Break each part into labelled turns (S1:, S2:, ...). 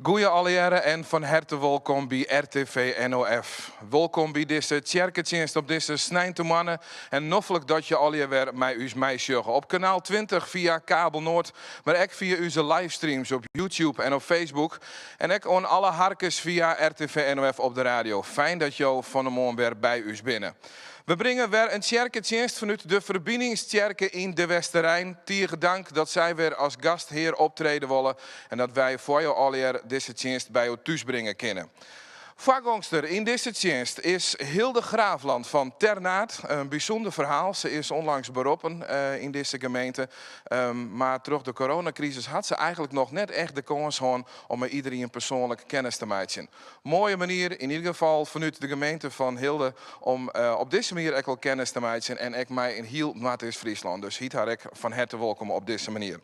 S1: Goeie allereerst en van harte welkom bij RTV NOF. Welkom bij deze tjerketjenst op deze snijnte mannen. En noffelijk dat je alweer mij uw meisje op kanaal 20 via Kabel Noord. Maar ook via onze livestreams op YouTube en op Facebook. En ook aan alle harkers via RTV NOF op de radio. Fijn dat je van de morgen weer bij u binnen. We brengen weer een tjerketjenst vanuit de verbindingstjerke in de Westerrijn. Tegen dank dat zij weer als gastheer optreden willen. En dat wij voor jou alweer deze tjenst bij u thuis brengen kunnen. Voorgangster in deze tjenst is Hilde Graafland van Ternaat. Een bijzonder verhaal. Ze is onlangs beroepen in deze gemeente. Maar terug de coronacrisis had ze eigenlijk nog net echt de kans om met iedereen persoonlijk kennis te maken. Mooie manier in ieder geval vanuit de gemeente van Hilde om op deze manier ook wel kennis te maken. En ik mij in heel Noord-Friesland. Dus hiet haar ik van harte welkom op deze manier.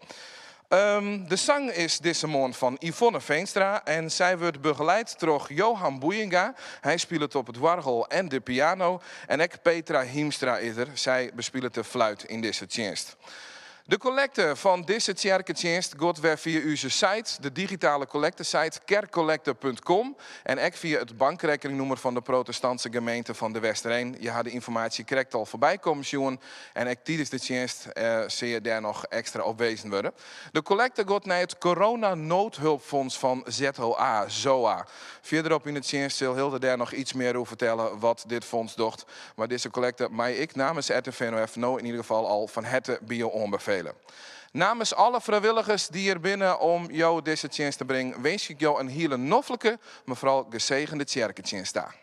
S1: De zang is deze morgen van Yvonne Veenstra en zij wordt begeleid door Johan Boeijenga. Hij speelt op het wargel en de piano. En ook Petra Hiemstra is er. Zij bespeelt de fluit in deze tjenst. De collecte van deze tjerketjenst gaat weer via onze site, de digitale collectesite kerkcollecte.com en ook via het bankrekeningnummer van de protestantse gemeente van de Westerrijn. Je had de informatie correct al voorbij komen zien en ook tijdens de tjenst zie je daar nog extra op wezen worden. De collecte gaat naar het corona-noodhulpfonds van ZOA. Verderop in de tjenst zal Hilde daar nog iets meer over vertellen wat dit fonds doet. Maar deze collecte mag ik namens RTV NOF nou in ieder geval al van harte bio aanbevelen. Namens alle vrijwilligers die er binnen om jou deze tjenst te brengen, wens ik jou een hele noffelijke, maar vooral gezegende tjerketjenst daar.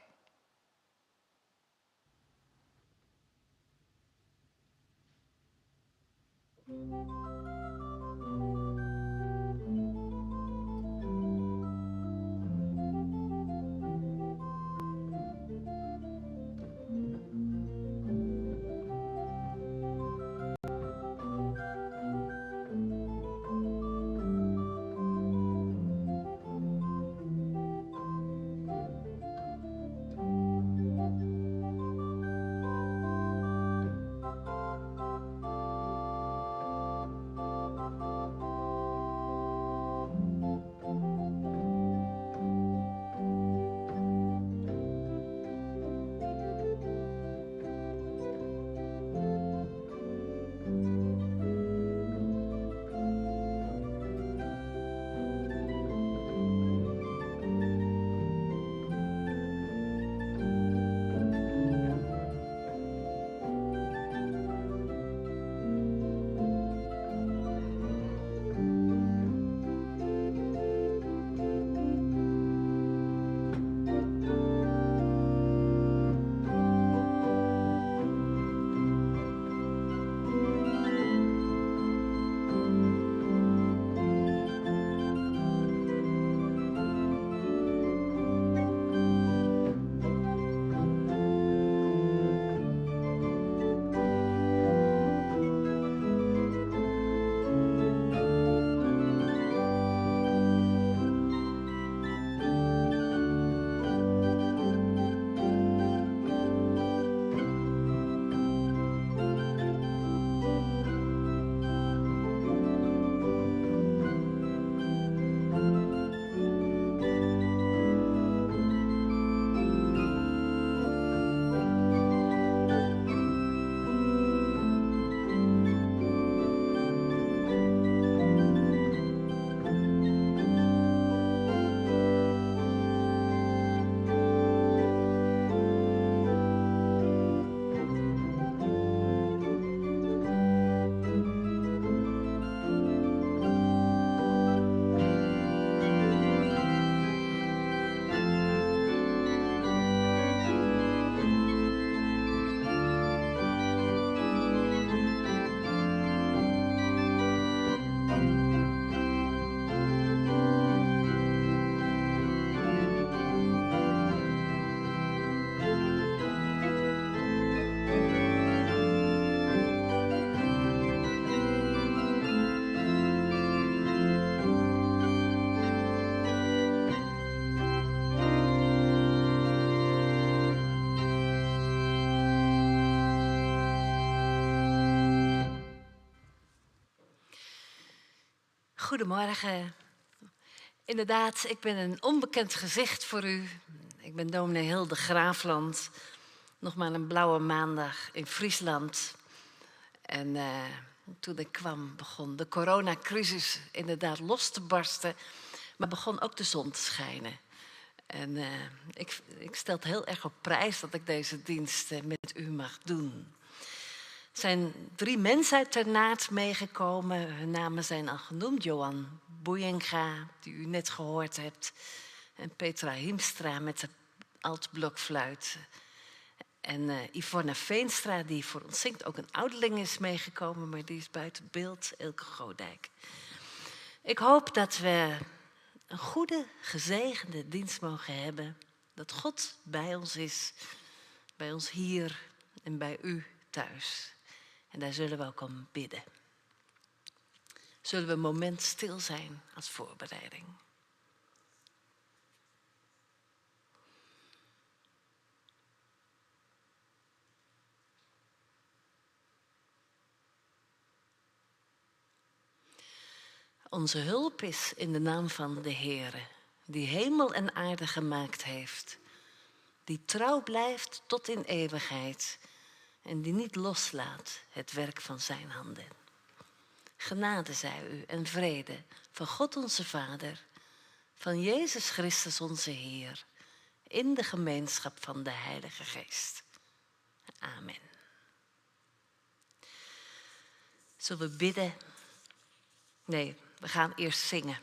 S2: Goedemorgen. Inderdaad, ik ben een onbekend gezicht voor u. Ik ben dominee Hilde Graafland. Nog maar een blauwe maandag in Friesland. En toen ik kwam, begon de coronacrisis inderdaad los te barsten. Maar begon ook de zon te schijnen. En ik stel het heel erg op prijs dat ik deze dienst met u mag doen. Er zijn 3 mensen uit Ternat meegekomen. Hun namen zijn al genoemd. Johan Boejenga, die u net gehoord hebt. En Petra Hiemstra met de altblokfluit. En Yvonne Veenstra, die voor ons zingt. Ook een ouderling is meegekomen, maar die is buiten beeld. Elke Godijk. Ik hoop dat we een goede, gezegende dienst mogen hebben. Dat God bij ons is. Bij ons hier en bij u thuis. En daar zullen we ook om bidden. Zullen we een moment stil zijn als voorbereiding. Onze hulp is in de naam van de Heere, die hemel en aarde gemaakt heeft. Die trouw blijft tot in eeuwigheid en die niet loslaat het werk van zijn handen. Genade zij u en vrede van God onze Vader, van Jezus Christus onze Heer, in de gemeenschap van de Heilige Geest. Amen. Zullen we bidden? Nee, we gaan eerst zingen.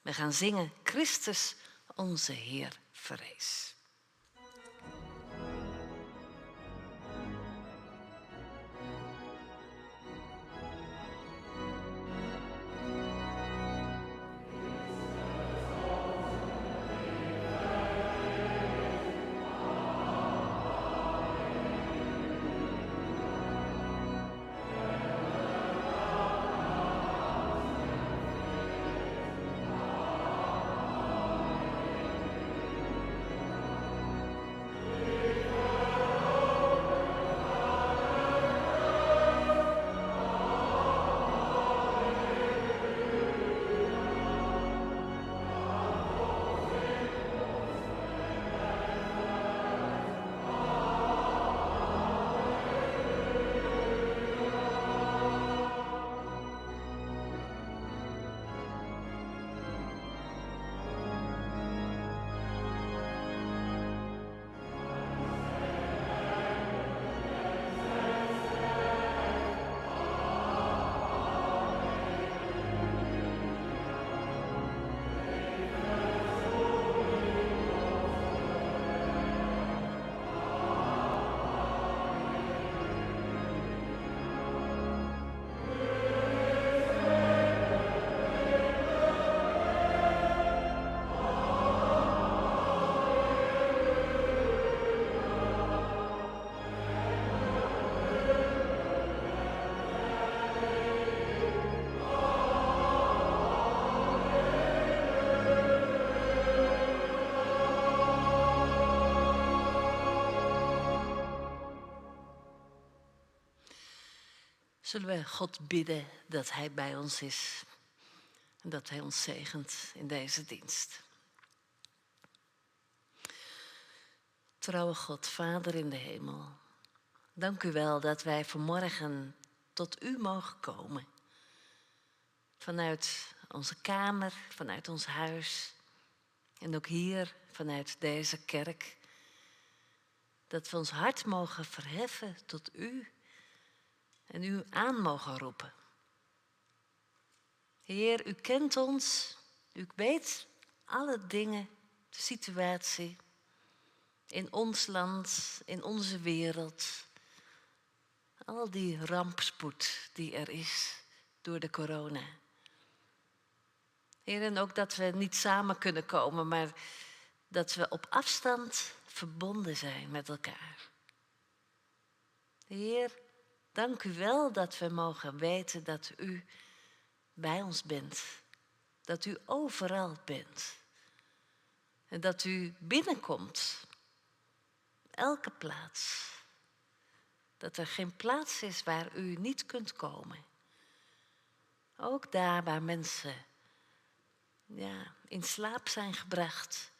S2: We gaan zingen Christus onze Heer verrees. Zullen we God bidden dat Hij bij ons is en dat Hij ons zegent in deze dienst. Trouwe God, Vader in de hemel, dank u wel dat wij vanmorgen tot u mogen komen. Vanuit onze kamer, vanuit ons huis en ook hier vanuit deze kerk. Dat we ons hart mogen verheffen tot u en u aan mogen roepen. Heer, u kent ons, u weet alle dingen, de situatie in ons land, in onze wereld. Al die rampspoed die er is door de corona. Heer, en ook dat we niet samen kunnen komen, maar dat we op afstand verbonden zijn met elkaar. Heer, dank u wel dat we mogen weten dat u bij ons bent. Dat u overal bent. En dat u binnenkomt. Elke plaats. Dat er geen plaats is waar u niet kunt komen. Ook daar waar mensen in slaap zijn gebracht.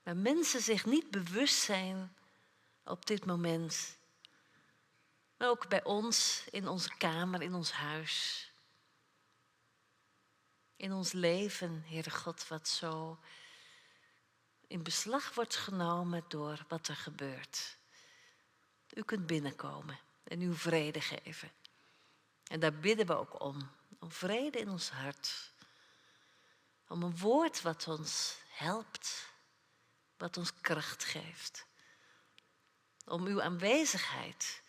S2: Waar mensen zich niet bewust zijn op dit moment. Maar ook bij ons, in onze kamer, in ons huis. In ons leven, Heere God, wat zo in beslag wordt genomen door wat er gebeurt. U kunt binnenkomen en uw vrede geven. En daar bidden we ook om. Om vrede in ons hart. Om een woord wat ons helpt. Wat ons kracht geeft. Om uw aanwezigheid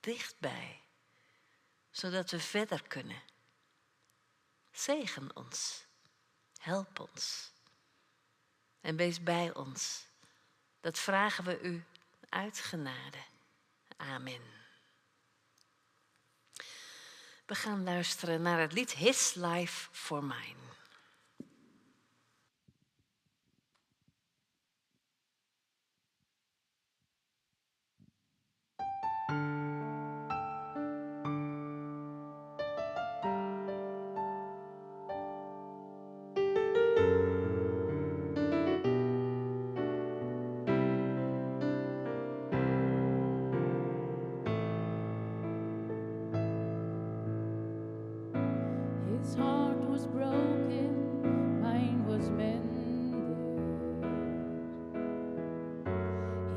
S2: dichtbij. Zodat we verder kunnen. Zegen ons. Help ons. En wees bij ons. Dat vragen we u uit genade. Amen. We gaan luisteren naar het lied His Life for Mine.
S3: His heart was broken, mine was mended.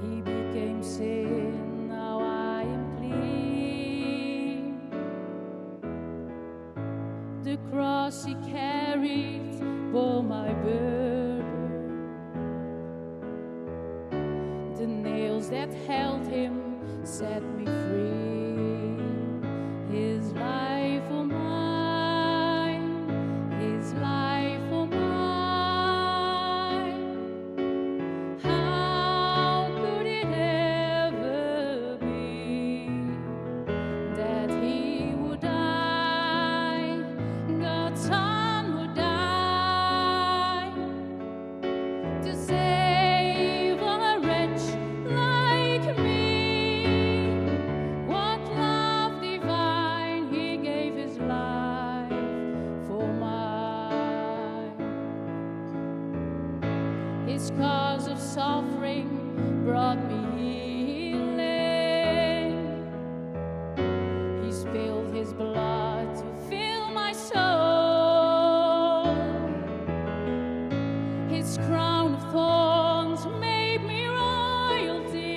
S3: He became sin, now I am clean. The cross he carried bore my burden. The nails that held him set me free. His life for mine, his life for mine. How could it ever be that he would die, God's Son would die, to save a wretch like me? What love divine, he gave his life for mine. His cause of suffering brought me healing. He spilled his blood to fill my soul. His crown of thorns made me royalty.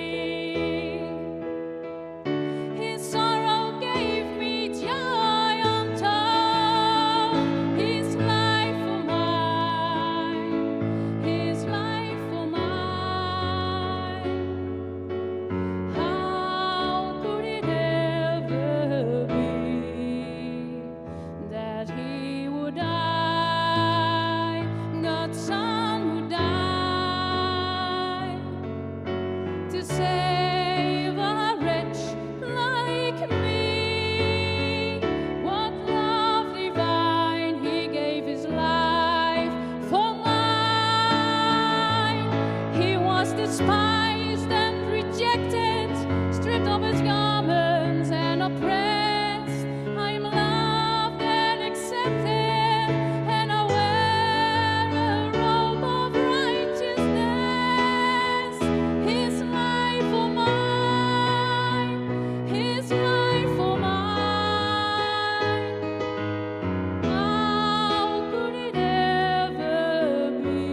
S3: His sorrow gave me joy untold. His life for mine, his life for mine. How could it ever be that he would die, God's Son would die, to save a wretch like me? What love divine, he gave his life for mine. He was despised and rejected, stripped of his garments and oppressed. I am loved and accepted, and I wear a robe of righteousness. His life for mine, his life for mine. How could it ever be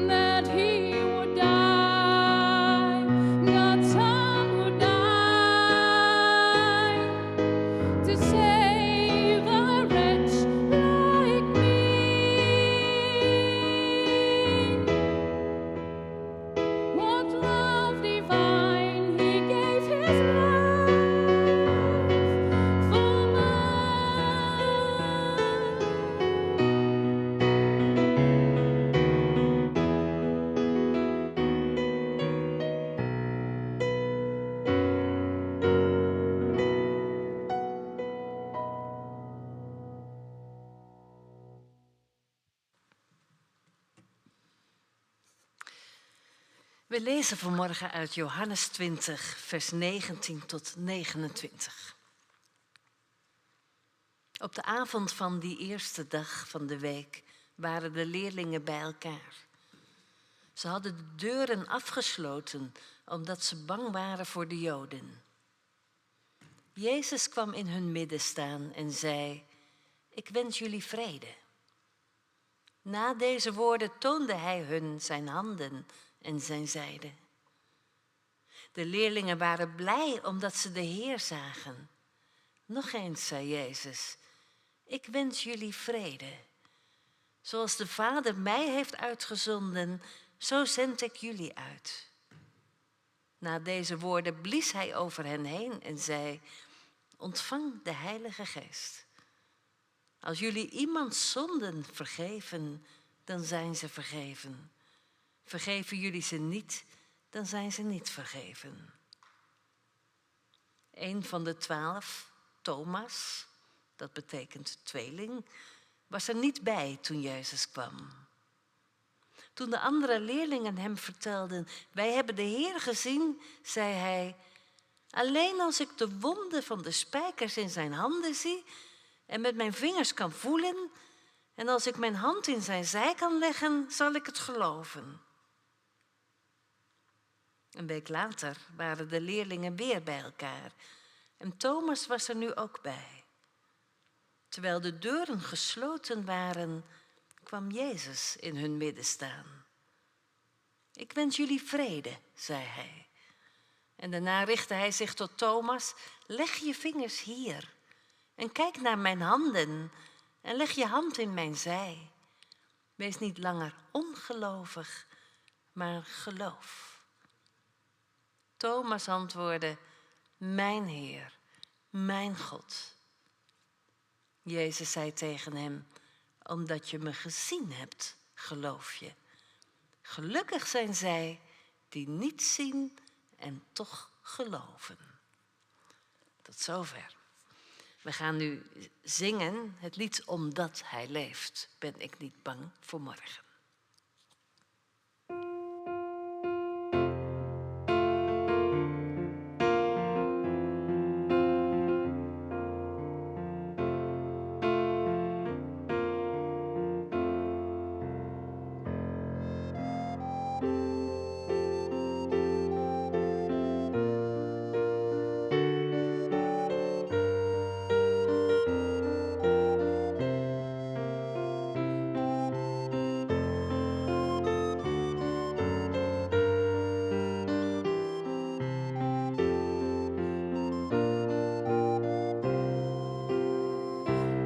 S3: that he would die, God's Son would die, to save a wretch like me? What love divine, he gave his life for
S2: We lezen vanmorgen uit Johannes 20, vers 19 tot 29. Op de avond van die eerste dag van de week waren de leerlingen bij elkaar. Ze hadden de deuren afgesloten omdat ze bang waren voor de Joden. Jezus kwam in hun midden staan en zei: "Ik wens jullie vrede." Na deze woorden toonde hij hun zijn handen en zijn zijde. De leerlingen waren blij omdat ze de Heer zagen. Nog eens, zei Jezus: "Ik wens jullie vrede. Zoals de Vader mij heeft uitgezonden, zo zend ik jullie uit." Na deze woorden blies hij over hen heen en zei: "Ontvang de Heilige Geest. Als jullie iemands zonden vergeven, dan zijn ze vergeven. Vergeven jullie ze niet, dan zijn ze niet vergeven." Een van de 12, Thomas, dat betekent tweeling, was er niet bij toen Jezus kwam. Toen de andere leerlingen hem vertelden: "Wij hebben de Heer gezien", zei hij: "Alleen als ik de wonden van de spijkers in zijn handen zie en met mijn vingers kan voelen en als ik mijn hand in zijn zij kan leggen, zal ik het geloven." Een week later waren de leerlingen weer bij elkaar en Thomas was er nu ook bij. Terwijl de deuren gesloten waren, kwam Jezus in hun midden staan. "Ik wens jullie vrede," zei hij. En daarna richtte hij zich tot Thomas: "Leg je vingers hier en kijk naar mijn handen en leg je hand in mijn zij. Wees niet langer ongelovig, maar geloof." Thomas antwoordde: "Mijn Heer, mijn God." Jezus zei tegen hem: "Omdat je me gezien hebt, geloof je. Gelukkig zijn zij die niet zien en toch geloven." Tot zover. We gaan nu zingen het lied "Omdat Hij leeft, ben ik niet bang voor morgen."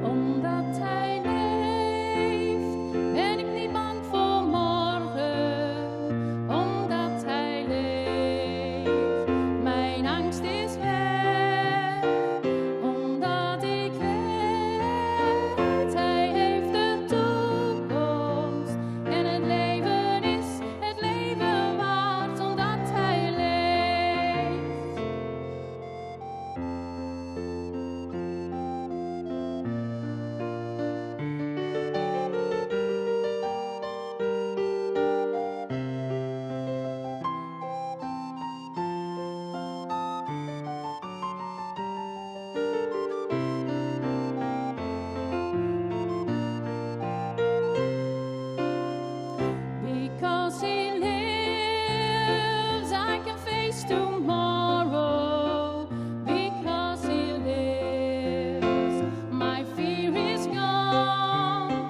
S3: Omdat hij leeft, ben ik niet bang voor morgen. Omdat hij leeft, mijn angst is weg. Omdat ik weet, hij heeft de toekomst. En het leven is het leven waard, omdat hij leeft. Because he lives, I can face tomorrow. Because he lives, my fear is gone.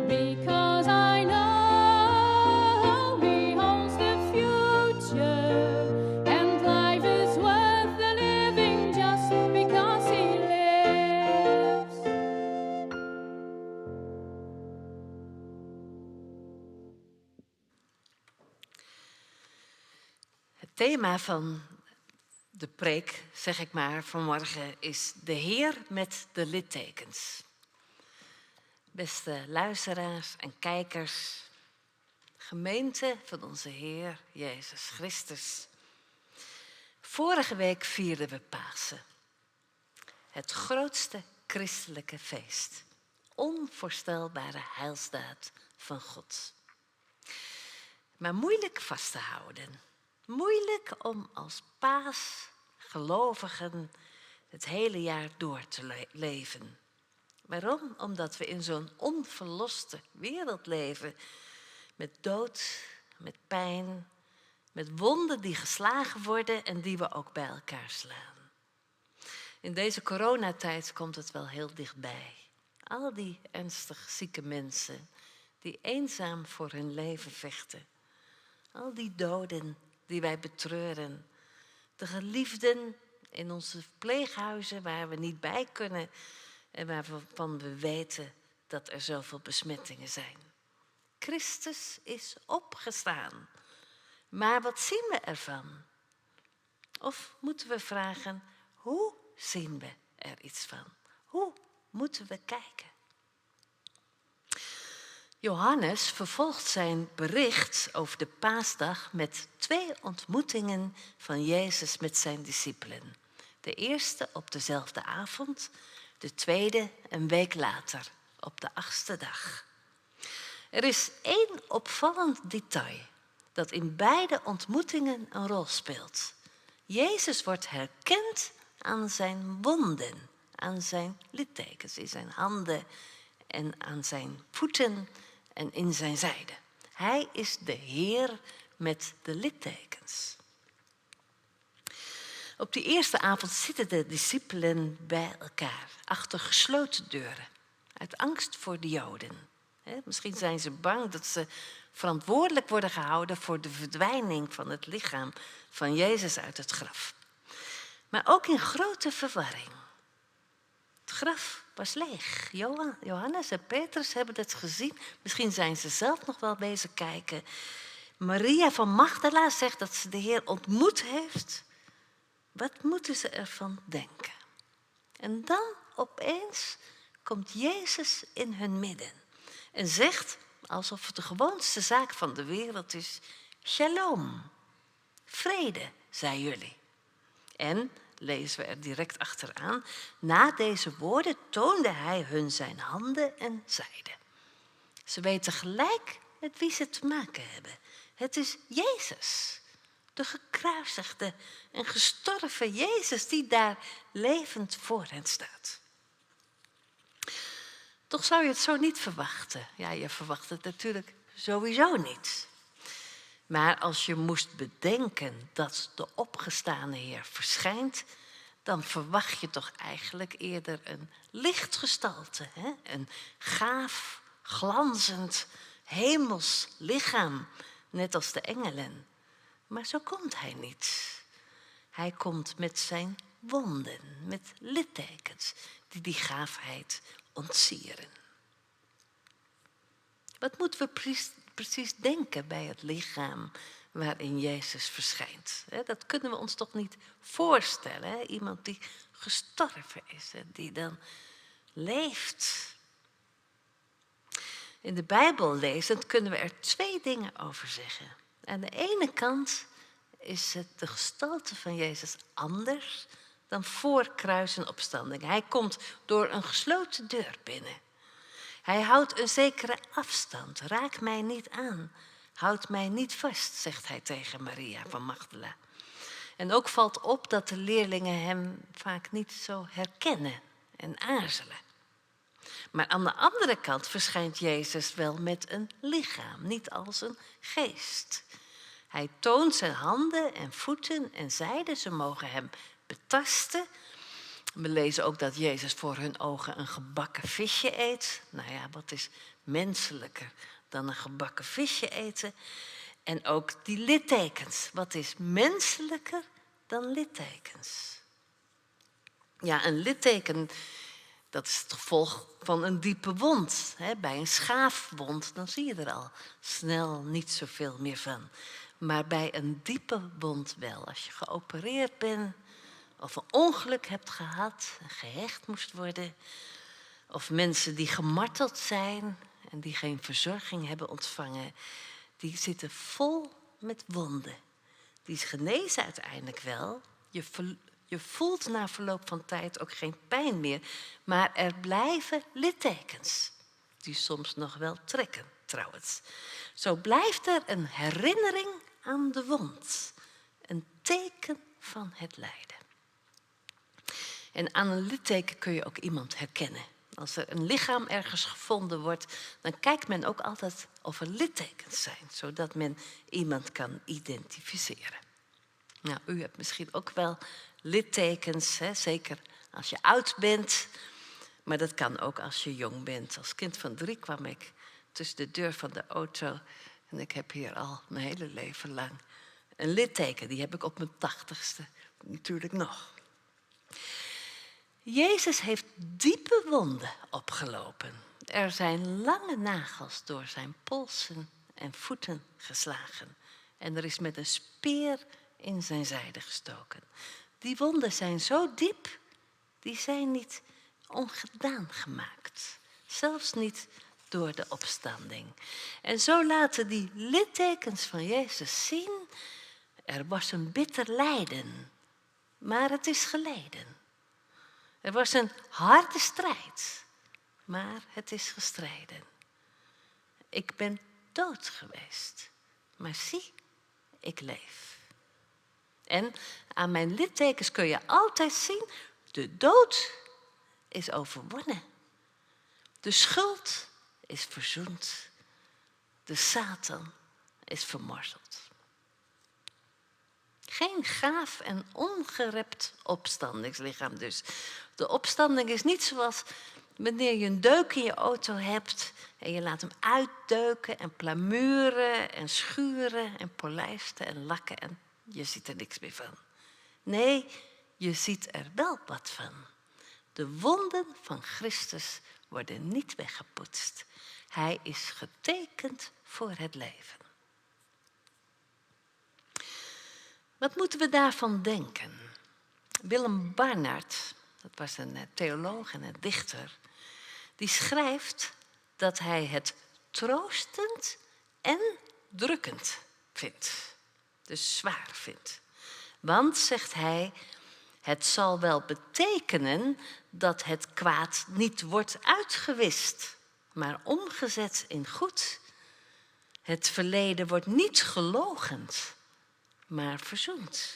S3: Because I know he holds the future. And life is worth the living just because he lives.
S2: Het thema van de preek, zeg ik maar, vanmorgen is de Heer met de littekens. Beste luisteraars en kijkers, gemeente van onze Heer Jezus Christus. Vorige week vierden we Pasen. Het grootste christelijke feest. Onvoorstelbare heilsdaad van God. Maar moeilijk vast te houden. Moeilijk om als paasgelovigen het hele jaar door te leven. Waarom? Omdat we in zo'n onverloste wereld leven. Met dood, met pijn, met wonden die geslagen worden en die we ook bij elkaar slaan. In deze coronatijd komt het wel heel dichtbij. Al die ernstig zieke mensen die eenzaam voor hun leven vechten. Al die doden die wij betreuren. De geliefden in onze verpleeghuizen waar we niet bij kunnen en waarvan we weten dat er zoveel besmettingen zijn. Christus is opgestaan. Maar wat zien we ervan? Of moeten we vragen, hoe zien we er iets van? Hoe moeten we kijken? Johannes vervolgt zijn bericht over de paasdag met 2 ontmoetingen van Jezus met zijn discipelen. De eerste op dezelfde avond, de tweede een week later, op de 8e dag. Er is 1 opvallend detail dat in beide ontmoetingen een rol speelt. Jezus wordt herkend aan zijn wonden, aan zijn littekens in zijn handen en aan zijn voeten en in zijn zijde. Hij is de Heer met de littekens. Op die eerste avond zitten de discipelen bij elkaar, achter gesloten deuren, uit angst voor de Joden. Misschien zijn ze bang dat ze verantwoordelijk worden gehouden voor de verdwijning van het lichaam van Jezus uit het graf. Maar ook in grote verwarring. Het graf was leeg. Johannes en Petrus hebben het gezien. Misschien zijn ze zelf nog wel bezig kijken. Maria van Magdala zegt dat ze de Heer ontmoet heeft. Wat moeten ze ervan denken? En dan opeens komt Jezus in hun midden. En zegt, alsof het de gewoonste zaak van de wereld is, shalom, vrede, zijn jullie. En, lezen we er direct achteraan, na deze woorden toonde hij hun zijn handen en zijde. Ze weten gelijk met wie ze te maken hebben. Het is Jezus, de gekruisigde en gestorven Jezus die daar levend voor hen staat. Toch zou je het zo niet verwachten. Ja, je verwacht het natuurlijk sowieso niet. Maar als je moest bedenken dat de opgestane Heer verschijnt, dan verwacht je toch eigenlijk eerder een lichtgestalte. Hè? Een gaaf, glanzend, hemels lichaam, net als de engelen. Maar zo komt hij niet. Hij komt met zijn wonden, met littekens die gaafheid ontsieren. Wat moeten we precies denken bij het lichaam waarin Jezus verschijnt? Dat kunnen we ons toch niet voorstellen. Iemand die gestorven is en die dan leeft. In de Bijbel lezend kunnen we er 2 dingen over zeggen. Aan de ene kant is het de gestalte van Jezus anders dan voor kruis en opstanding. Hij komt door een gesloten deur binnen. Hij houdt een zekere afstand. Raak mij niet aan. Houd mij niet vast, zegt hij tegen Maria van Magdala. En ook valt op dat de leerlingen hem vaak niet zo herkennen en aarzelen. Maar aan de andere kant verschijnt Jezus wel met een lichaam, niet als een geest. Hij toont zijn handen en voeten en zijde. Ze mogen hem betasten. We lezen ook dat Jezus voor hun ogen een gebakken visje eet. Nou ja, wat is menselijker dan een gebakken visje eten? En ook die littekens. Wat is menselijker dan littekens? Ja, een litteken, dat is het gevolg van een diepe wond. Bij een schaafwond, dan zie je er al snel niet zoveel meer van. Maar bij een diepe wond wel. Als je geopereerd bent, of een ongeluk hebt gehad en gehecht moest worden, of mensen die gemarteld zijn en die geen verzorging hebben ontvangen, die zitten vol met wonden. Die genezen uiteindelijk wel. Je voelt na verloop van tijd ook geen pijn meer, maar er blijven littekens, die soms nog wel trekken trouwens. Zo blijft er een herinnering aan de wond, een teken van het lijden. En aan een litteken kun je ook iemand herkennen. Als er een lichaam ergens gevonden wordt, dan kijkt men ook altijd of er littekens zijn, zodat men iemand kan identificeren. Nou, u hebt misschien ook wel littekens, hè? Zeker als je oud bent. Maar dat kan ook als je jong bent. Als kind van 3 kwam ik tussen de deur van de auto. En ik heb hier al mijn hele leven lang een litteken. Die heb ik op mijn 80ste natuurlijk nog. Jezus heeft diepe wonden opgelopen. Er zijn lange nagels door zijn polsen en voeten geslagen. En er is met een speer in zijn zijde gestoken. Die wonden zijn zo diep, die zijn niet ongedaan gemaakt. Zelfs niet door de opstanding. En zo laten die littekens van Jezus zien, er was een bitter lijden, maar het is geleden. Er was een harde strijd, maar het is gestreden. Ik ben dood geweest, maar zie, ik leef. En aan mijn littekens kun je altijd zien, de dood is overwonnen. De schuld is verzoend. De Satan is vermorzeld. Geen gaaf en ongerept opstandingslichaam dus. De opstanding is niet zoals wanneer je een deuk in je auto hebt en je laat hem uitdeuken en plamuren en schuren en polijsten en lakken en je ziet er niks meer van. Nee, je ziet er wel wat van. De wonden van Christus worden niet weggepoetst. Hij is getekend voor het leven. Wat moeten we daarvan denken? Willem Barnard, dat was een theoloog en een dichter, die schrijft dat hij het troostend en drukkend vindt. Dus zwaar vindt. Want, zegt hij, het zal wel betekenen dat het kwaad niet wordt uitgewist, maar omgezet in goed. Het verleden wordt niet geloochend, maar verzoend.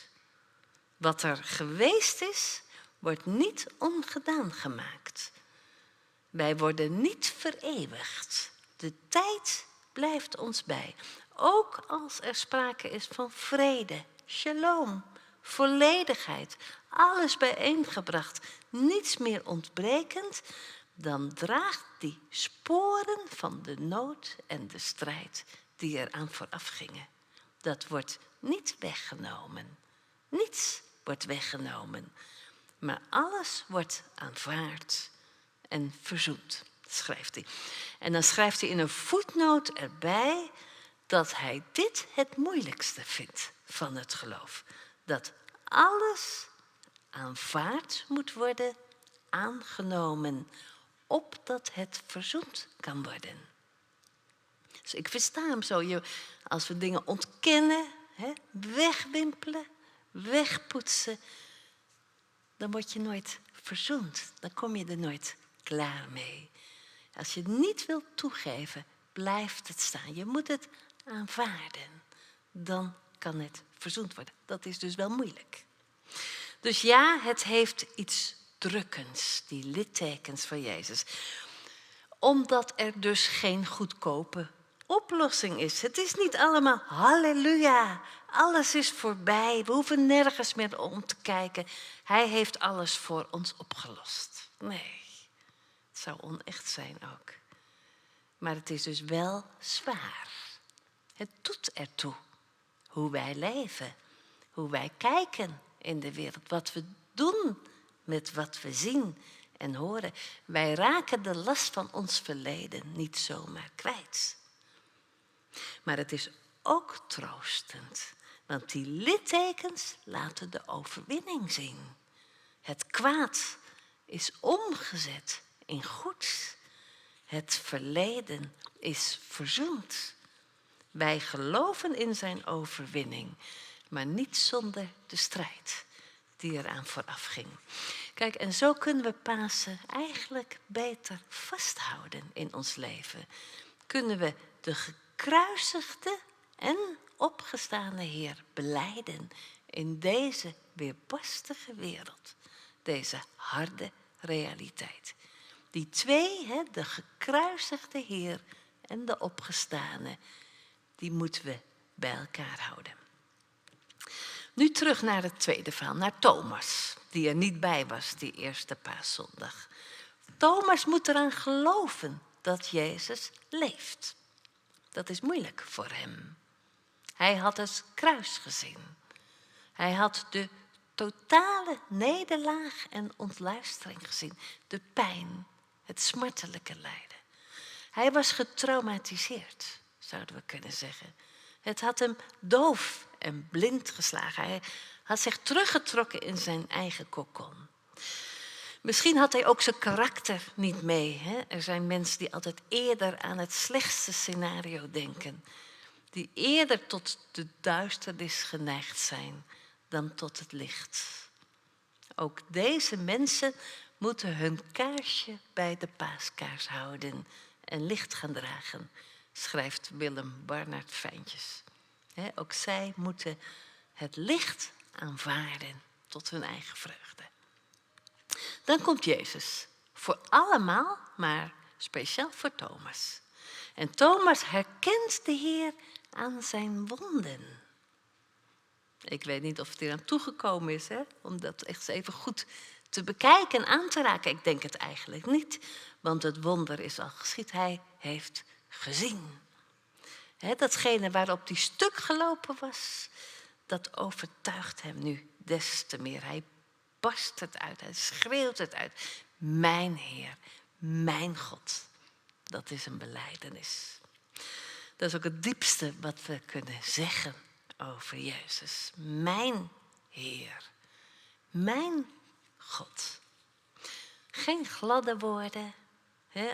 S2: Wat er geweest is, wordt niet ongedaan gemaakt. Wij worden niet vereeuwigd. De tijd blijft ons bij. Ook als er sprake is van vrede, shalom, volledigheid, alles bijeengebracht, niets meer ontbrekend, dan draagt die sporen van de nood en de strijd die eraan vooraf gingen. Dat wordt niet weggenomen. Niets wordt weggenomen. Maar alles wordt aanvaard en verzoend, schrijft hij. En dan schrijft hij in een voetnoot erbij dat hij dit het moeilijkste vindt van het geloof. Dat alles aanvaard moet worden, aangenomen, opdat het verzoend kan worden. Dus ik versta hem zo. Als we dingen ontkennen, wegwimpelen, wegpoetsen, dan word je nooit verzoend. Dan kom je er nooit klaar mee. Als je het niet wilt toegeven, blijft het staan. Je moet het aanvaarden. Dan kan het verzoend worden. Dat is dus wel moeilijk. Dus ja, het heeft iets drukkends, die littekens van Jezus. Omdat er dus geen goedkope oplossing is. Het is niet allemaal halleluja, alles is voorbij, we hoeven nergens meer om te kijken. Hij heeft alles voor ons opgelost. Nee, het zou onecht zijn ook. Maar het is dus wel zwaar. Het doet ertoe hoe wij leven, hoe wij kijken in de wereld, wat we doen met wat we zien en horen. Wij raken de last van ons verleden niet zomaar kwijt. Maar het is ook troostend, want die littekens laten de overwinning zien. Het kwaad is omgezet in goed. Het verleden is verzoend. Wij geloven in zijn overwinning, maar niet zonder de strijd die eraan vooraf ging. Kijk, en zo kunnen we Pasen eigenlijk beter vasthouden in ons leven. Kunnen we de gekruisigde en opgestane Heer belijden in deze weerbarstige wereld. Deze harde realiteit. Die twee, de gekruisigde Heer en de opgestane, die moeten we bij elkaar houden. Nu terug naar het tweede verhaal, naar Thomas, die er niet bij was die eerste paaszondag. Thomas moet eraan geloven dat Jezus leeft. Dat is moeilijk voor hem. Hij had het kruis gezien. Hij had de totale nederlaag en ontluistering gezien. De pijn, het smartelijke lijden. Hij was getraumatiseerd, zouden we kunnen zeggen. Het had hem doof en blind geslagen. Hij had zich teruggetrokken in zijn eigen kokon. Misschien had hij ook zijn karakter niet mee. Hè? Er zijn mensen die altijd eerder aan het slechtste scenario denken. Die eerder tot de duisternis geneigd zijn dan tot het licht. Ook deze mensen moeten hun kaarsje bij de paaskaars houden en licht gaan dragen, schrijft Willem Barnard Fijntjes. Ook zij moeten het licht aanvaarden tot hun eigen vreugde. Dan komt Jezus, voor allemaal, maar speciaal voor Thomas. En Thomas herkent de Heer aan zijn wonden. Ik weet niet of het hier aan toegekomen is, om dat echt even goed te bekijken en aan te raken. Ik denk het eigenlijk niet, want het wonder is al geschied. Hij heeft gezien. Datgene waarop hij stuk gelopen was, dat overtuigt hem nu des te meer. Hij barst het uit, hij schreeuwt het uit. Mijn Heer, mijn God. Dat is een belijdenis. Dat is ook het diepste wat we kunnen zeggen over Jezus. Mijn Heer, mijn God. Geen gladde woorden.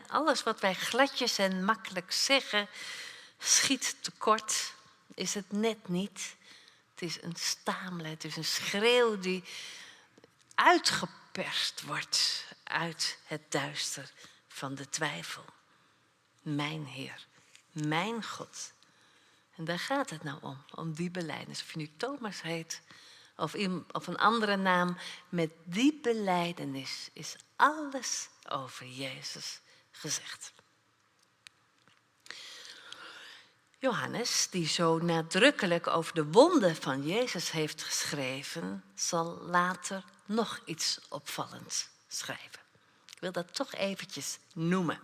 S2: Alles wat wij gladjes en makkelijk zeggen, schiet tekort. Is het net niet. Het is een stamelen, het is een schreeuw die uitgeperst wordt uit het duister van de twijfel. Mijn Heer, mijn God. En daar gaat het nou om die belijdenis. Of je nu Thomas heet of een andere naam, met die belijdenis is alles over Jezus gezegd. Johannes, die zo nadrukkelijk over de wonden van Jezus heeft geschreven, zal later nog iets opvallends schrijven. Ik wil dat toch eventjes noemen.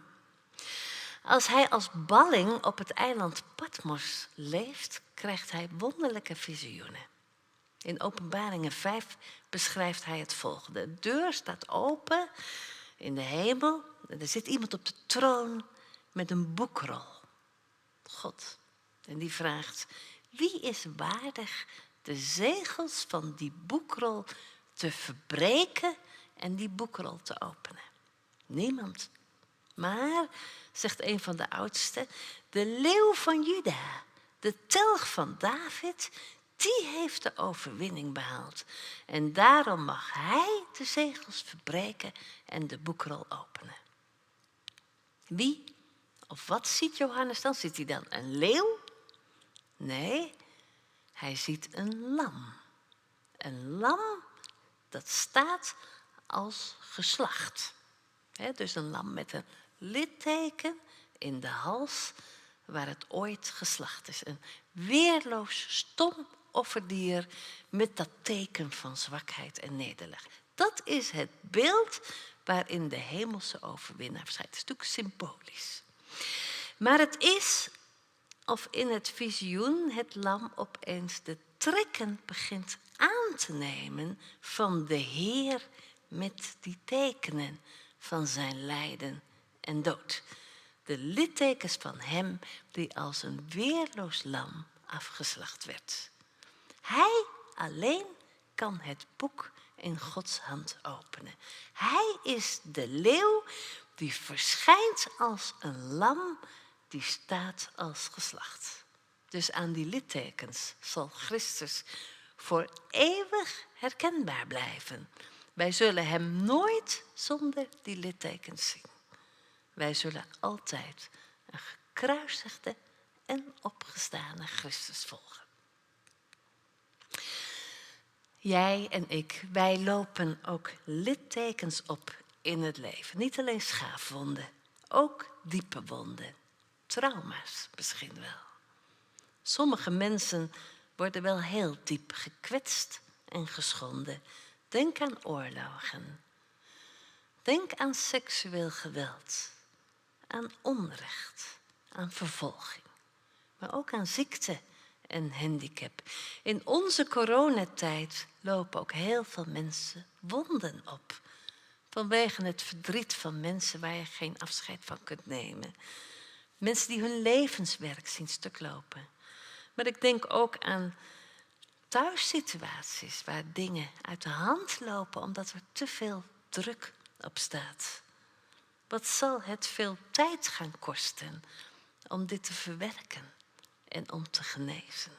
S2: Als hij als balling op het eiland Patmos leeft, krijgt hij wonderlijke visioenen. In Openbaringen 5 beschrijft hij het volgende. De deur staat open in de hemel en er zit iemand op de troon met een boekrol. God. En die vraagt, wie is waardig de zegels van die boekrol te verbreken en die boekrol te openen? Niemand. Maar, zegt een van de oudsten, de leeuw van Juda, de telg van David, die heeft de overwinning behaald. En daarom mag hij de zegels verbreken en de boekrol openen. Wie of wat ziet Johannes dan? Ziet hij dan een leeuw? Nee, hij ziet een lam. Een lam dat staat als geslacht. Dus een lam met een litteken in de hals waar het ooit geslacht is. Een weerloos, stom offerdier met dat teken van zwakheid en nederlaag. Dat is het beeld waarin de hemelse overwinnaar verschijnt. Het is natuurlijk symbolisch. Maar het is of in het visioen het lam opeens de trekken begint aan te nemen van de Heer met die tekenen van zijn lijden en dood. De littekens van hem die als een weerloos lam afgeslacht werd. Hij alleen kan het boek in Gods hand openen. Hij is de leeuw die verschijnt als een lam die staat als geslacht. Dus aan die littekens zal Christus voor eeuwig herkenbaar blijven. Wij zullen hem nooit zonder die littekens zien. Wij zullen altijd een gekruisigde en opgestane Christus volgen. Jij en ik, wij lopen ook littekens op in het leven. Niet alleen schaafwonden, ook diepe wonden. Trauma's misschien wel. Sommige mensen worden wel heel diep gekwetst en geschonden. Denk aan oorlogen. Denk aan seksueel geweld. Aan onrecht. Aan vervolging. Maar ook aan ziekte en handicap. In onze coronatijd lopen ook heel veel mensen wonden op. Vanwege het verdriet van mensen waar je geen afscheid van kunt nemen. Mensen die hun levenswerk zien stuk lopen. Maar ik denk ook aan thuissituaties waar dingen uit de hand lopen omdat er te veel druk op staat. Wat zal het veel tijd gaan kosten om dit te verwerken en om te genezen?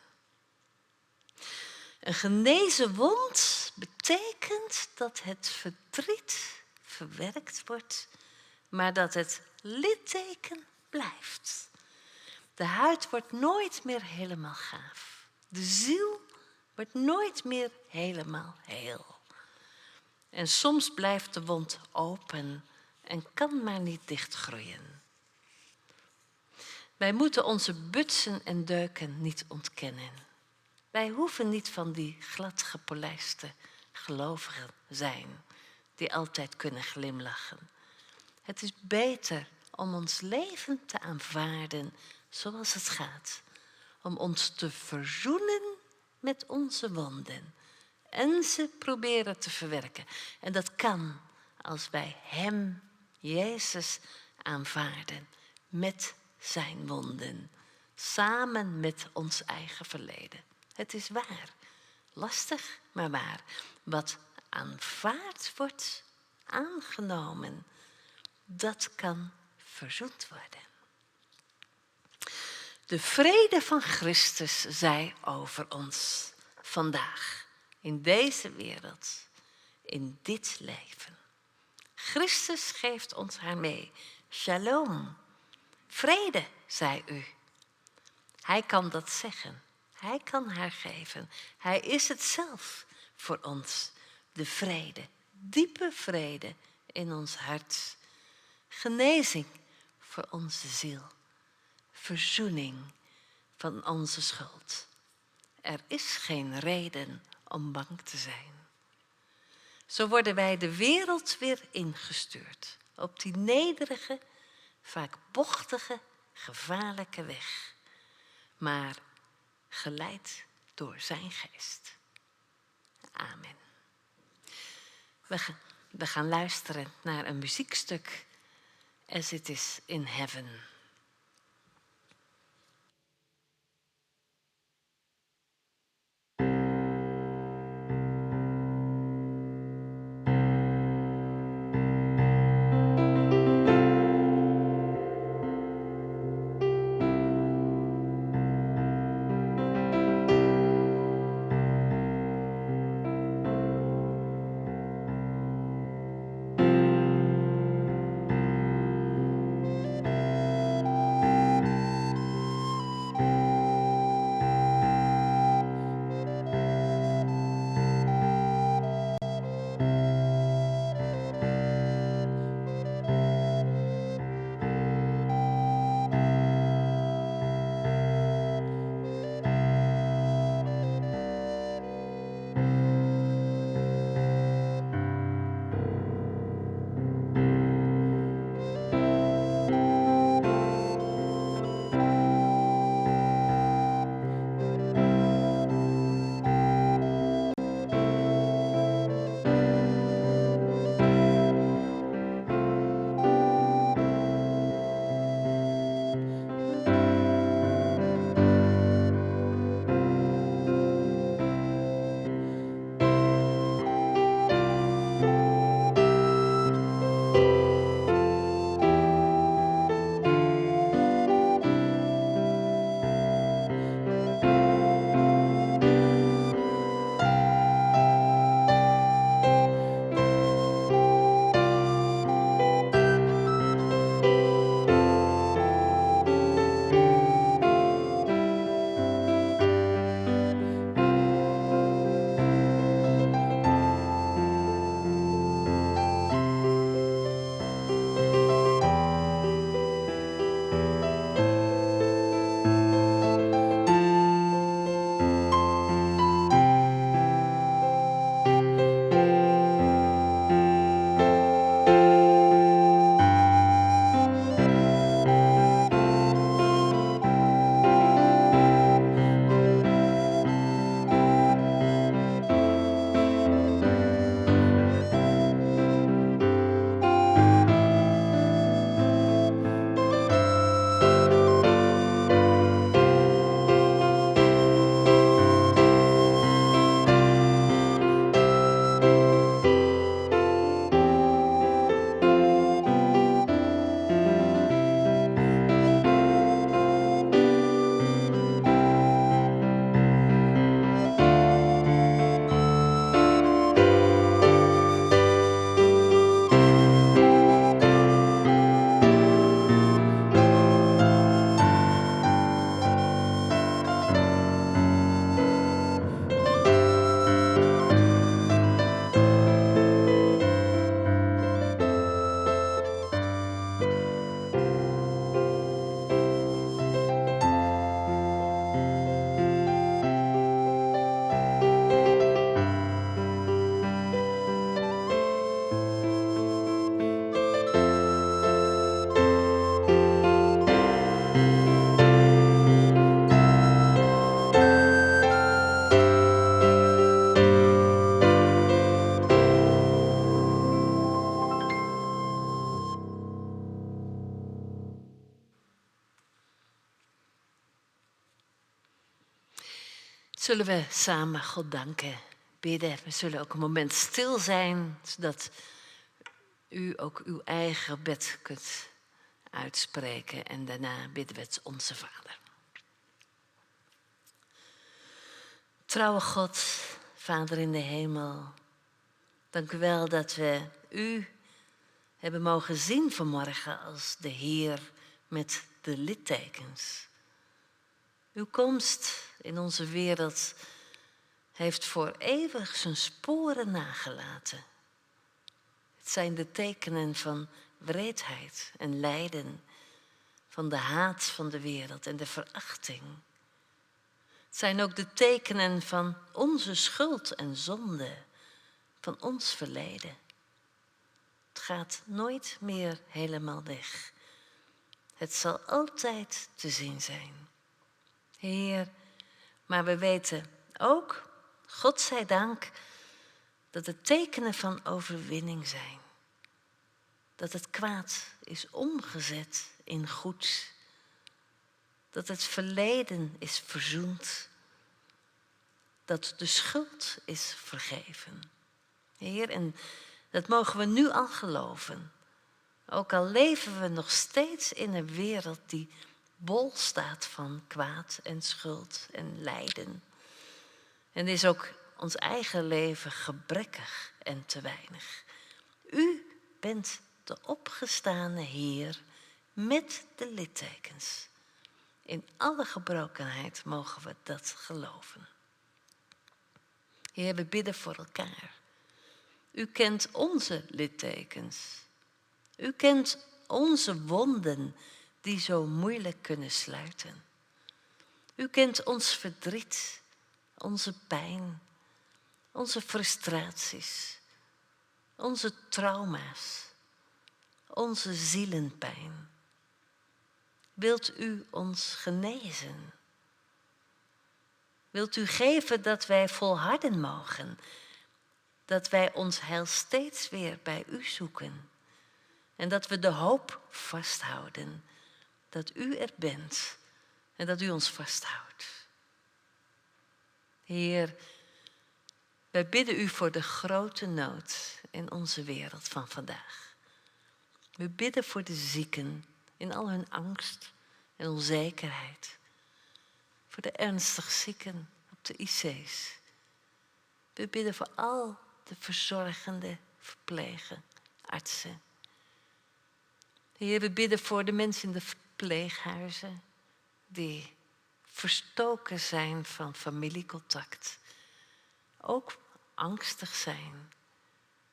S2: Een genezen wond betekent dat het verdriet verwerkt wordt, maar dat het litteken blijft. De huid wordt nooit meer helemaal gaaf. De ziel wordt nooit meer helemaal heel. En soms blijft de wond open en kan maar niet dichtgroeien. Wij moeten onze butsen en deuken niet ontkennen. Wij hoeven niet van die glad gepolijste gelovigen zijn die altijd kunnen glimlachen. Het is beter om ons leven te aanvaarden zoals het gaat. Om ons te verzoenen met onze wonden. En ze proberen te verwerken. En dat kan als wij Hem, Jezus, aanvaarden met zijn wonden. Samen met ons eigen verleden. Het is waar. Lastig, maar waar. Wat aanvaard wordt, aangenomen, dat kan verzoend worden. De vrede van Christus zij over ons vandaag, in deze wereld, in dit leven. Christus geeft ons haar mee. Shalom. Vrede, zei u. Hij kan dat zeggen. Hij kan haar geven. Hij is het zelf voor ons. De vrede, diepe vrede in ons hart. Genezing voor onze ziel. Verzoening van onze schuld. Er is geen reden om bang te zijn. Zo worden wij de wereld weer ingestuurd. Op die nederige, vaak bochtige, gevaarlijke weg. Maar geleid door zijn geest. Amen. We gaan luisteren naar een muziekstuk. As It Is in Heaven. Zullen we samen God danken, bidden. We zullen ook een moment stil zijn, zodat u ook uw eigen gebed kunt uitspreken. En daarna bidden we het Onze Vader. Trouwe God, Vader in de hemel, dank u wel dat we u hebben mogen zien vanmorgen als de Heer met de littekens. Uw komst in onze wereld heeft voor eeuwig zijn sporen nagelaten. Het zijn de tekenen van wreedheid en lijden, van de haat van de wereld en de verachting. Het zijn ook de tekenen van onze schuld en zonde, van ons verleden. Het gaat nooit meer helemaal weg. Het zal altijd te zien zijn. Heer, maar we weten ook, God zij dank, dat het tekenen van overwinning zijn. Dat het kwaad is omgezet in goed. Dat het verleden is verzoend. Dat de schuld is vergeven. Heer, en dat mogen we nu al geloven. Ook al leven we nog steeds in een wereld die bol staat van kwaad en schuld en lijden. En is ook ons eigen leven gebrekkig en te weinig. U bent de opgestane Heer met de littekens. In alle gebrokenheid mogen we dat geloven. Heer, we bidden voor elkaar. U kent onze littekens. U kent onze wonden die zo moeilijk kunnen sluiten. U kent ons verdriet, onze pijn, onze frustraties, onze trauma's, onze zielenpijn. Wilt u ons genezen? Wilt u geven dat wij volharden mogen, dat wij ons heil steeds weer bij u zoeken en dat we de hoop vasthouden dat u er bent en dat u ons vasthoudt. Heer, wij bidden u voor de grote nood in onze wereld van vandaag. We bidden voor de zieken in al hun angst en onzekerheid. Voor de ernstig zieken op de IC's. We bidden voor al de verzorgende verplegen artsen. Heer, we bidden voor de mensen in de verpleeghuizen die verstoken zijn van familiecontact. Ook angstig zijn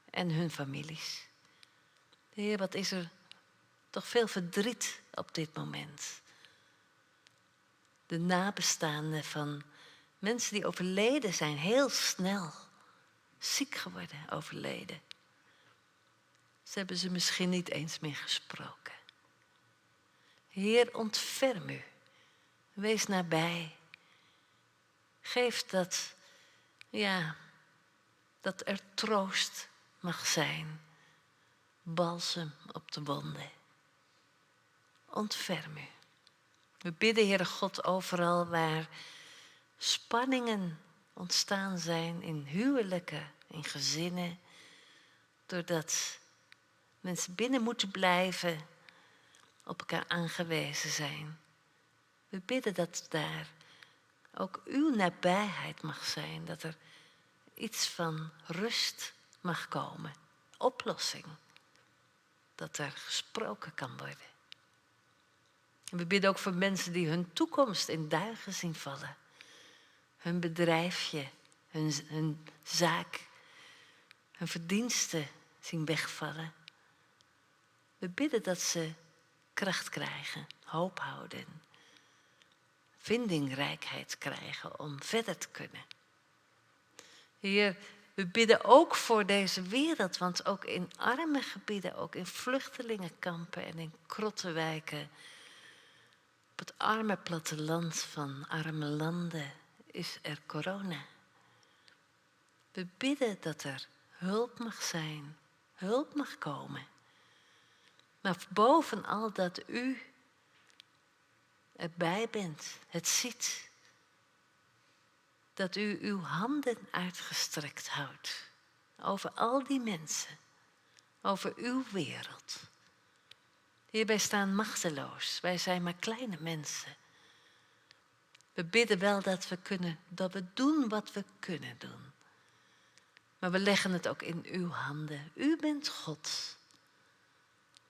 S2: en hun families. Heer, wat is er toch veel verdriet op dit moment. De nabestaanden van mensen die overleden zijn, heel snel ziek geworden, overleden. Ze hebben ze misschien niet eens meer gesproken. Heer, ontferm u. Wees nabij. Geef dat, dat er troost mag zijn. Balsem op de wonden. Ontferm u. We bidden, Heere God, overal waar spanningen ontstaan zijn in huwelijken, in gezinnen, doordat mensen binnen moeten blijven, op elkaar aangewezen zijn. We bidden dat daar ook uw nabijheid mag zijn, dat er iets van rust mag komen, oplossing, dat er gesproken kan worden. En we bidden ook voor mensen die hun toekomst in duigen zien vallen. Hun bedrijfje, hun zaak, hun verdiensten zien wegvallen. We bidden dat ze kracht krijgen, hoop houden. Vindingrijkheid krijgen om verder te kunnen. Heer, we bidden ook voor deze wereld, want ook in arme gebieden, ook in vluchtelingenkampen en in krottenwijken, op het arme platteland van arme landen is er corona. We bidden dat er hulp mag zijn, hulp mag komen. Maar bovenal dat u erbij bent, het ziet. dat u uw handen uitgestrekt houdt over al die mensen, over uw wereld. Heer, wij staan machteloos, wij zijn maar kleine mensen. We bidden wel dat we doen wat we kunnen doen. Maar we leggen het ook in uw handen. U bent God.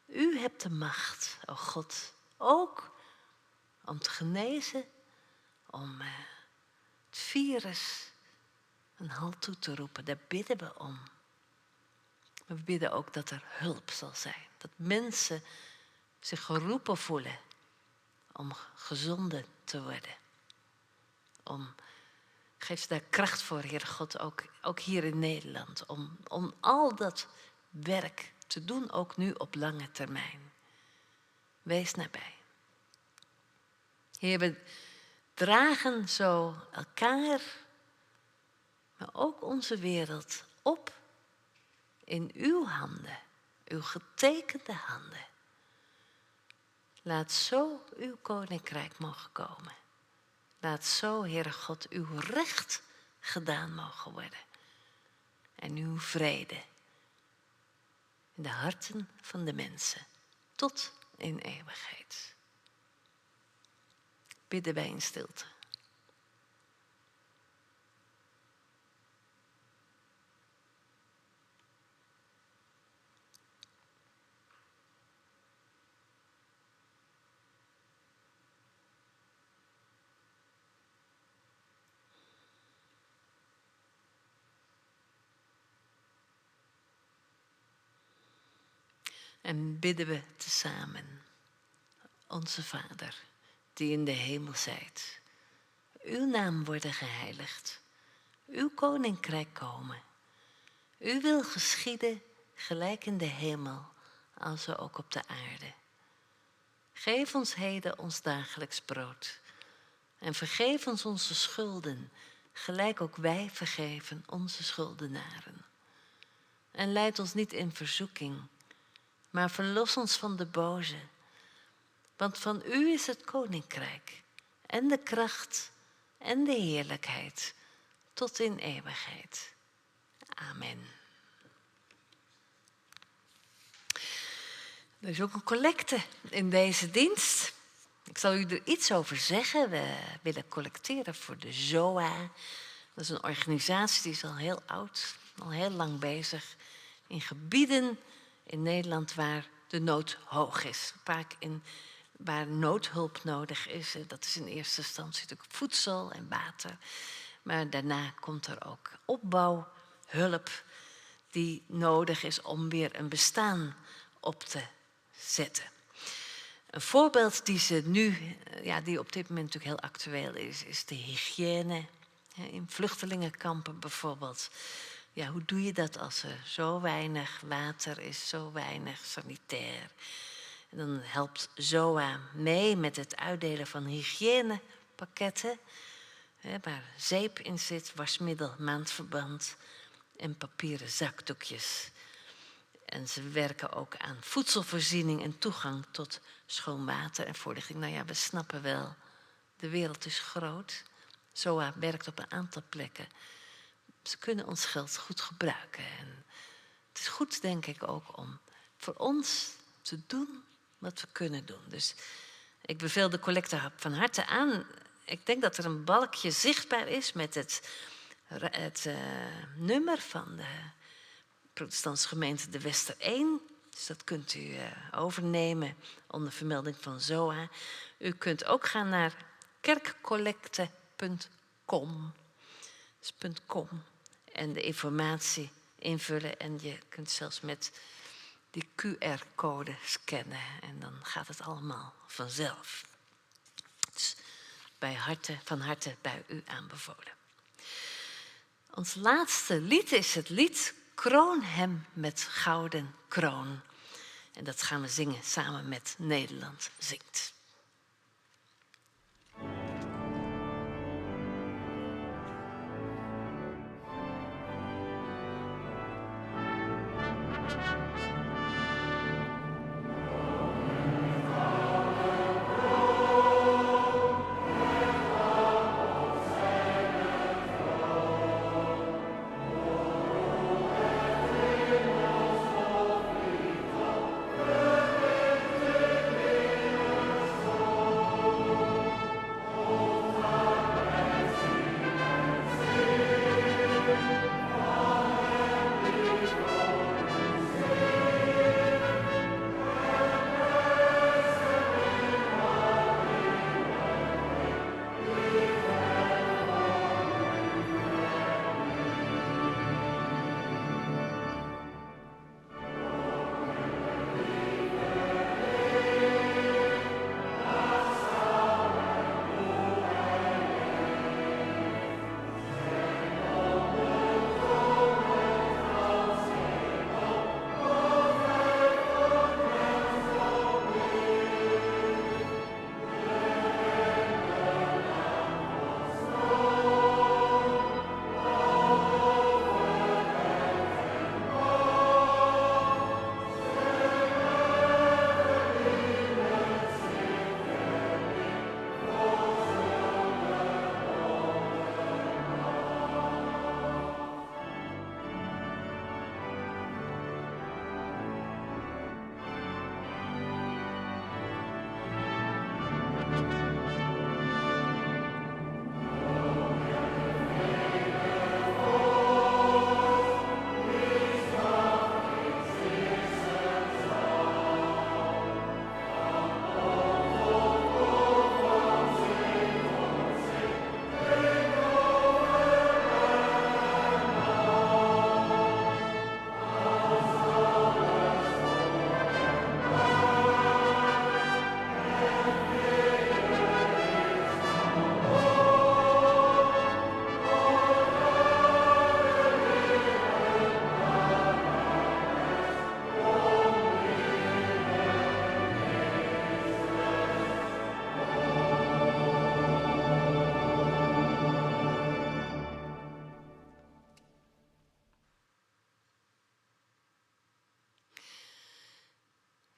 S2: U hebt de macht, o God, ook om te genezen, om het virus een halt toe te roepen. Daar bidden we om. We bidden ook dat er hulp zal zijn. Dat mensen zich geroepen voelen om gezonden te worden. Geef ze daar kracht voor, Heer God, ook hier in Nederland. Om al dat werk te doen, ook nu op lange termijn. Wees nabij. Heer, we dragen zo elkaar, maar ook onze wereld op in uw handen, uw getekende handen. Laat zo uw koninkrijk mogen komen. Laat zo, Heere God, uw recht gedaan mogen worden. En uw vrede in de harten van de mensen tot in eeuwigheid. Bidden wij in stilte. En bidden we tezamen. Onze Vader, die in de hemel zijt. Uw naam worden geheiligd. Uw koninkrijk komen. Uw wil geschieden, gelijk in de hemel, als ook op de aarde. Geef ons heden ons dagelijks brood. En vergeef ons onze schulden, gelijk ook wij vergeven onze schuldenaren. En leid ons niet in verzoeking, maar verlos ons van de boze. Want van u is het koninkrijk en de kracht en de heerlijkheid tot in eeuwigheid. Amen. Er is ook een collecte in deze dienst. Ik zal u er iets over zeggen. We willen collecteren voor de ZOA. Dat is een organisatie die is al heel oud, al heel lang bezig in gebieden in Nederland waar de nood hoog is. Vaak waar noodhulp nodig is. Dat is in eerste instantie natuurlijk voedsel en water. Maar daarna komt er ook opbouwhulp die nodig is om weer een bestaan op te zetten. Een voorbeeld die op dit moment natuurlijk heel actueel is de hygiëne. In vluchtelingenkampen bijvoorbeeld. Ja, hoe doe je dat als er zo weinig water is, zo weinig sanitair? En dan helpt ZOA mee met het uitdelen van hygiënepakketten. Waar zeep in zit, wasmiddel, maandverband en papieren zakdoekjes. En ze werken ook aan voedselvoorziening en toegang tot schoon water en voorlichting. Nou ja, we snappen wel, de wereld is groot. ZOA werkt op een aantal plekken. Ze kunnen ons geld goed gebruiken. En het is goed, denk ik, ook om voor ons te doen wat we kunnen doen. Dus ik beveel de collecte van harte aan. Ik denk dat er een balkje zichtbaar is met het nummer van de protestantse gemeente de Wester 1. Dus dat kunt u overnemen onder vermelding van ZOA. U kunt ook gaan naar kerkcollecte.com. Dus .com. En de informatie invullen. En je kunt zelfs met die QR-code scannen. En dan gaat het allemaal vanzelf. Dus van harte bij u aanbevolen. Ons laatste lied is het lied Kroon hem met gouden kroon. En dat gaan we zingen samen met Nederland Zingt.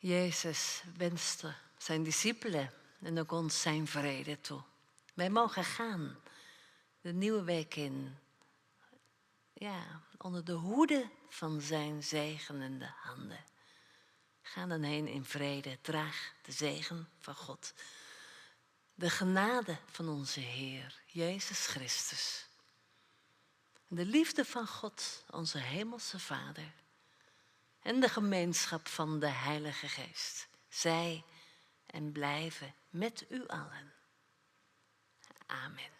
S2: Jezus wenste zijn discipelen en ook ons zijn vrede toe. Wij mogen gaan de nieuwe week in. Ja, onder de hoede van zijn zegenende handen. Ga dan heen in vrede. Draag de zegen van God. De genade van onze Heer, Jezus Christus. De liefde van God, onze hemelse Vader. En de gemeenschap van de Heilige Geest. Zij en blijven met u allen. Amen.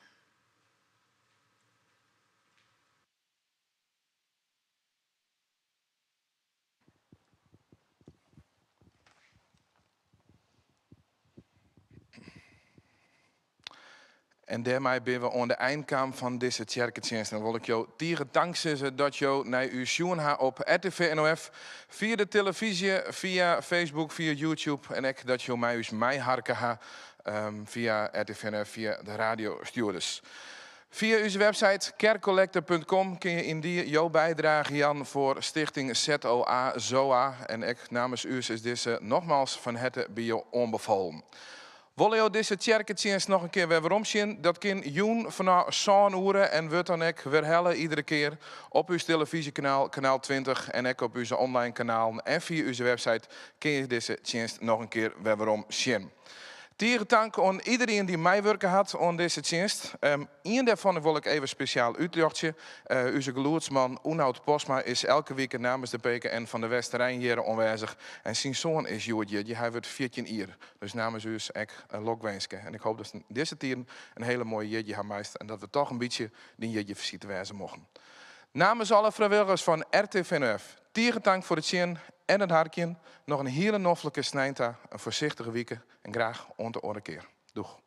S1: En daarmee ben we aan de eindkant van deze kerkdienst. En wil ik jou tegen dankzeggen dat je naar uw zien gaat op RTV NOF. Via de televisie, via Facebook, via YouTube. En ook dat je mij harken gaat via RTV NOF, via de radio stuurders. Via onze website kerkcollector.com kun je in die jouw bijdrage Jan voor stichting ZOA ZOA. En ik namens u is deze nogmaals van harte bij je onbevolen. Wil je deze kerkdienst nog een keer weer omzien? Dat kan Joen vanaf 7 uur en wordt dan ook weer hellen iedere keer op uw televisiekanaal, kanaal 20 en ook op uw online kanaal. En via onze website kun je deze dienst nog een keer weer omzien. Tegen dank aan iedereen die meewerken had aan deze dienst. Eén daarvan wil ik even speciaal uitlichten. Onze geluidsman Oenhout Posma is elke week namens de PKN van de Westerijn hier aanwezig. En zijn zoon is Joodje, hij wordt 14 jaar. Dus namens u is ik een lokwenske. En ik hoop dat deze tieren een hele mooie jeetje gaan meisteren. En dat we toch een beetje die jeetje visite wijzen mogen. Namens alle vrijwilligers van RTV NOF, tegen dank voor het zien en het hartje. Nog een hele noffelijke snijnta, een voorzichtige week en graag onder de keer. Doeg.